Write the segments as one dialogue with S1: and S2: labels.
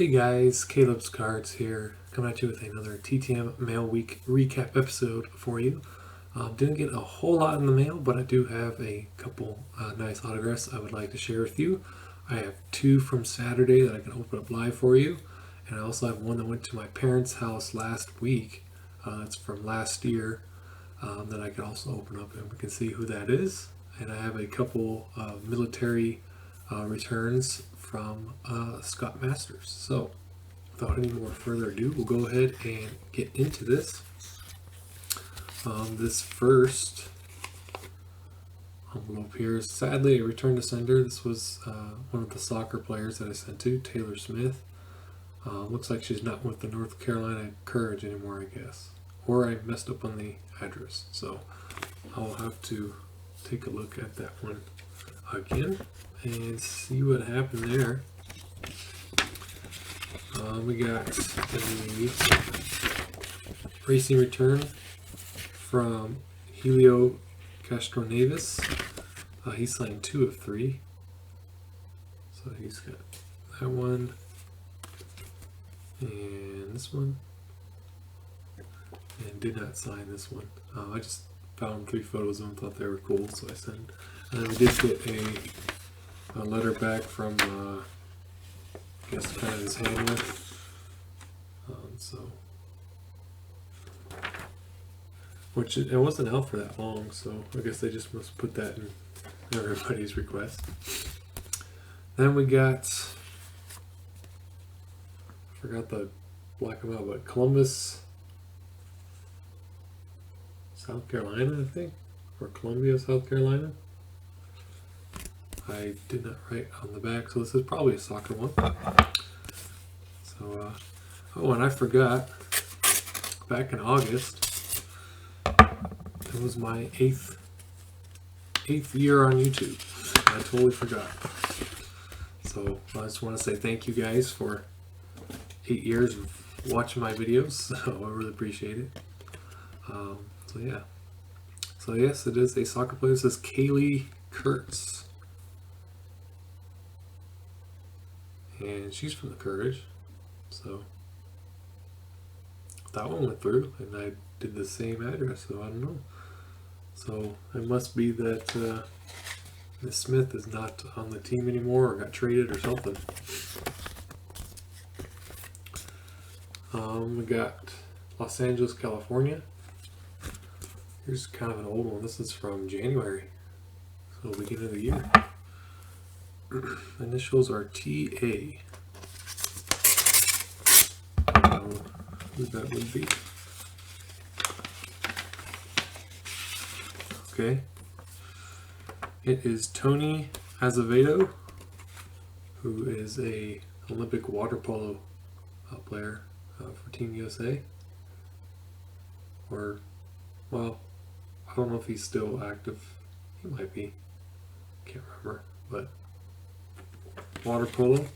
S1: Hey guys, Caleb's Cards here, coming at you with another TTM Mail Week recap episode for you. Didn't get a whole lot in the mail, but I do have a couple nice autographs I would like to share with you. I have two from Saturday that I can open up live for you, and I also have one that went to my parents' house last week. That's from last year that I can also open up, and we can see who that is. And I have a couple military returns from Scott Masters. So without any more further ado, we'll go ahead and get into this. This first envelope here is sadly a return to sender. This was one of the soccer players that I sent to, Taylor Smith. Looks like she's not with the North Carolina Courage anymore, I guess. Or I messed up on the address. So I'll have to take a look at that one again and see what happened there. We got a racing return from Helio Castroneves. He signed 2 of 3. So he's got that one and this one. And did not sign this one. I just found 3 photos of them, thought they were cool, so I sent. And then we did get a letter back from, I guess, kind of his handler. Which it wasn't out for that long, so I guess they just must put that in everybody's request. Then we got, I forgot the black them out, but Columbus, South Carolina, I think, or Columbia, South Carolina. I did not write on the back, so this is probably a soccer one. So, oh, and I forgot, back in August, it was my eighth year on YouTube. I totally forgot. So I just want to say thank you guys for 8 years of watching my videos. So I really appreciate it. So yeah. So yes, it is a soccer player. This is Kaylee Kurtz. And she's from the Courage. So that one went through, and I did the same address, so I don't know. So it must be that Miss Smith is not on the team anymore, or got traded or something. We got Los Angeles, California. Here's kind of an old one. This is from January, so beginning of the year. Initials are TA. I don't know who that would be. Okay. It is Tony Azevedo, who is a Olympic water polo player for Team USA. Or, well, I don't know if he's still active. He might be. Can't remember. But water polo.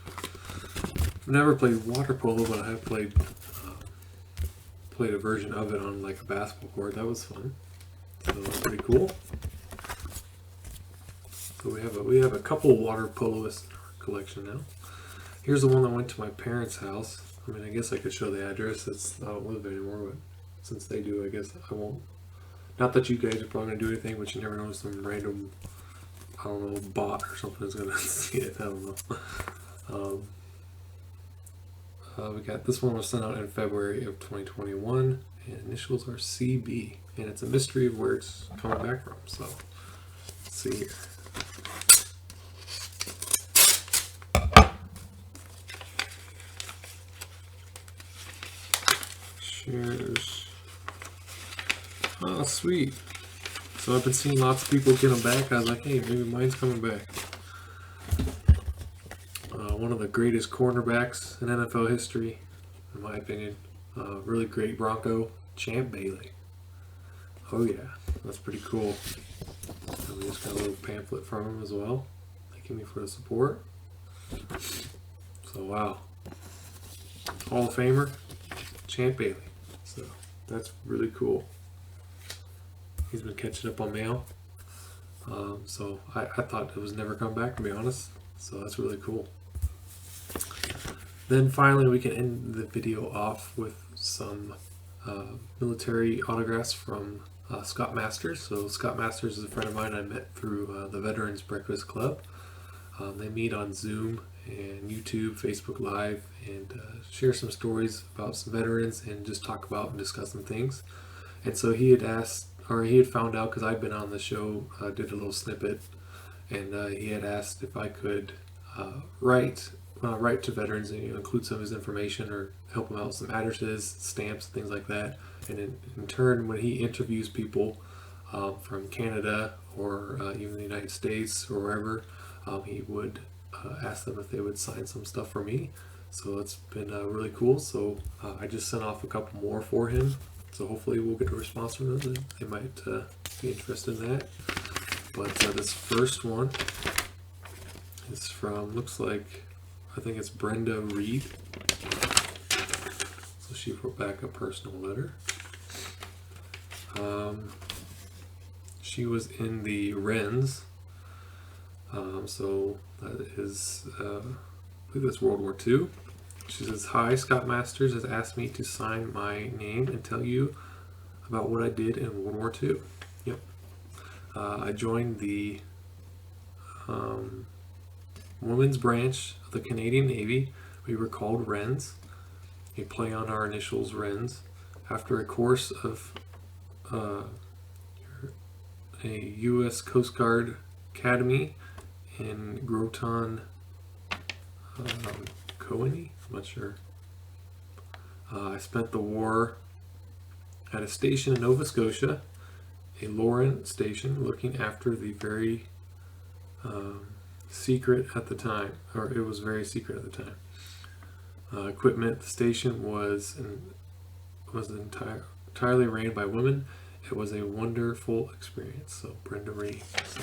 S1: I've never played water polo, but I have played a version of it on like a basketball court. That was fun. So that's pretty cool. So we have a couple water poloists in our collection now. Here's the one that went to my parents' house. I mean, I guess I could show the address. I don't live there anymore, but since they do, I guess I won't. Not that you guys are probably gonna do anything, but you never know, some random, I don't know, bot or something is gonna see it. I don't know. We got this one was sent out in February of 2021, and initials are CB, and it's a mystery of where it's coming back from. So let's see here. Shares. Oh, sweet. So I've been seeing lots of people get them back. I was like, hey, maybe mine's coming back. One of the greatest cornerbacks in NFL history, in my opinion. Really great Bronco, Champ Bailey. Oh yeah, that's pretty cool. And we just got a little pamphlet from him as well, thanking me for the support. So wow, Hall of Famer, Champ Bailey. So that's really cool. He's been catching up on mail. So I thought it was never coming back, to be honest. So that's really cool. Then finally we can end the video off with some military autographs from Scott Masters. So Scott Masters is a friend of mine I met through the Veterans Breakfast Club. They meet on Zoom and YouTube, Facebook Live, and share some stories about some veterans and just talk about and discuss some things. And so he had asked, or he had found out, because I'd been on the show, did a little snippet, and he had asked if I could write to veterans and include some of his information or help them out with some addresses, stamps, things like that. And in turn, when he interviews people from Canada or even the United States or wherever, he would ask them if they would sign some stuff for me. So it's been really cool. So I just sent off a couple more for him. So hopefully we'll get a response from them. They might be interested in that. But this first one is from, looks like, I think it's Brenda Reed. So she wrote back a personal letter. She was in the Wrens. So that is, I believe that's World War II. She says, "Hi, Scott Masters has asked me to sign my name and tell you about what I did in World War II. Yep. I joined the women's branch of the Canadian Navy. We were called Wrens, a play on our initials Wrens. After a course of a U.S. Coast Guard Academy in Groton, Cooney, I'm not sure. I spent the war at a station in Nova Scotia, a Lauren station, looking after the very secret at the time, or it was very secret at the time. Equipment. The station was entirely ran by women. It was a wonderful experience." So Brenda Reed. So,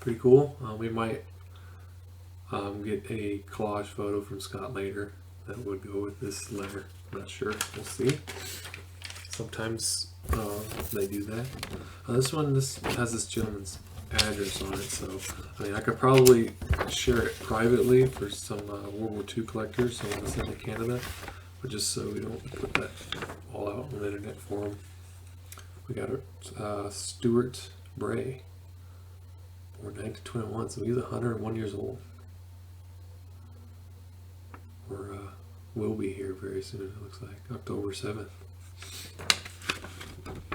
S1: pretty cool. We might get a collage photo from Scott later that would go with this letter. I'm not sure. We'll see. Sometimes they do that. This one has this gentleman's address on it, so I mean I could probably share it privately for some World War II collectors who want to send to Canada, but just so we don't put that all out on the internet for them. We got Stuart Bray, born 1921, so he's 101 years old. Or will be here very soon, it looks like, October 7th.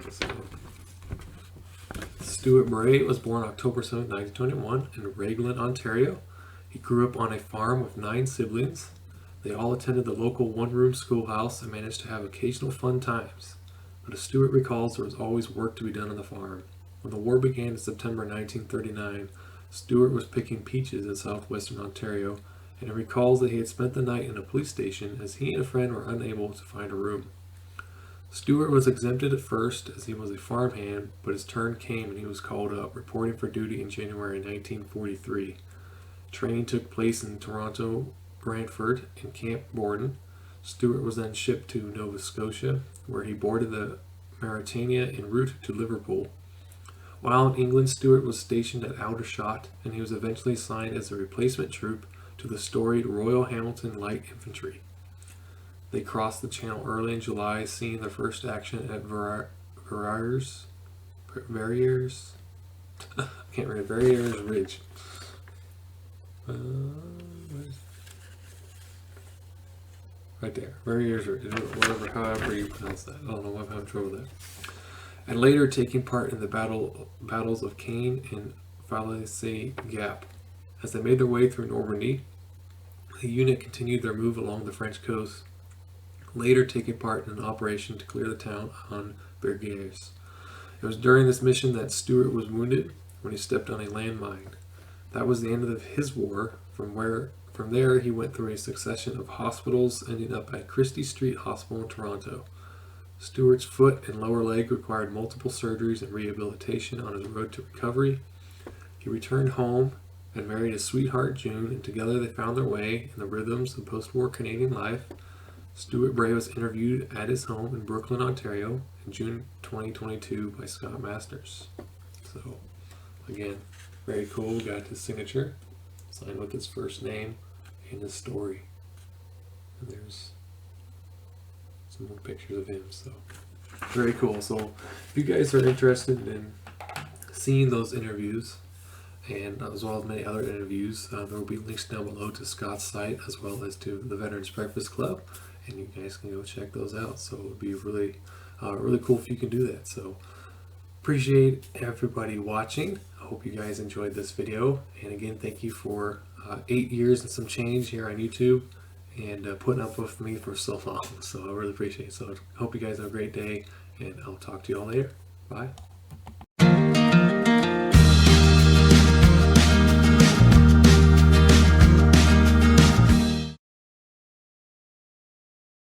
S1: So, Stuart Bray was born October 7th, 1921 in Raglan, Ontario. He grew up on a farm with 9 siblings. They all attended the local one-room schoolhouse and managed to have occasional fun times. But as Stuart recalls, there was always work to be done on the farm. When the war began in September 1939, Stuart was picking peaches in southwestern Ontario, and he recalls that he had spent the night in a police station as he and a friend were unable to find a room. Stuart was exempted at first as he was a farmhand, but his turn came and he was called up, reporting for duty in January 1943. Training took place in Toronto, Brantford, and Camp Borden. Stuart was then shipped to Nova Scotia, where he boarded the Mauretania en route to Liverpool. While in England, Stuart was stationed at Aldershot, and he was eventually assigned as a replacement troop to the storied Royal Hamilton Light Infantry. They crossed the Channel early in July, seeing their first action at Verrières Ridge. Right there, Verrières Ridge, whatever, however you pronounce that. I don't know, I'm having trouble with that. And later taking part in the battles of Caen and Falaise Gap. As they made their way through Normandy, the unit continued their move along the French coast, later taking part in an operation to clear the town on Verrières. It was during this mission that Stuart was wounded when he stepped on a landmine. That was the end of his war. From there he went through a succession of hospitals, ending up at Christie Street Hospital in Toronto. Stuart's foot and lower leg required multiple surgeries and rehabilitation on his road to recovery. He returned home and married his sweetheart June, and together they found their way in the rhythms of post-war Canadian life. Stuart Bray was interviewed at his home in Brooklyn, Ontario in June 2022 by Scott Masters. So, again, very cool. Got his signature, signed with his first name and his story. And there's some more pictures of him. So very cool. So if you guys are interested in seeing those interviews, and as well as many other interviews, there will be links down below to Scott's site as well as to the Veterans Breakfast Club, and you guys can go check those out. So it would be really cool if you can do that. So appreciate everybody watching. I hope you guys enjoyed this video, and again, thank you for 8 years and some change here on YouTube, and putting up with me for so long. So I really appreciate it. So I hope you guys have a great day, and I'll talk to you all later. Bye.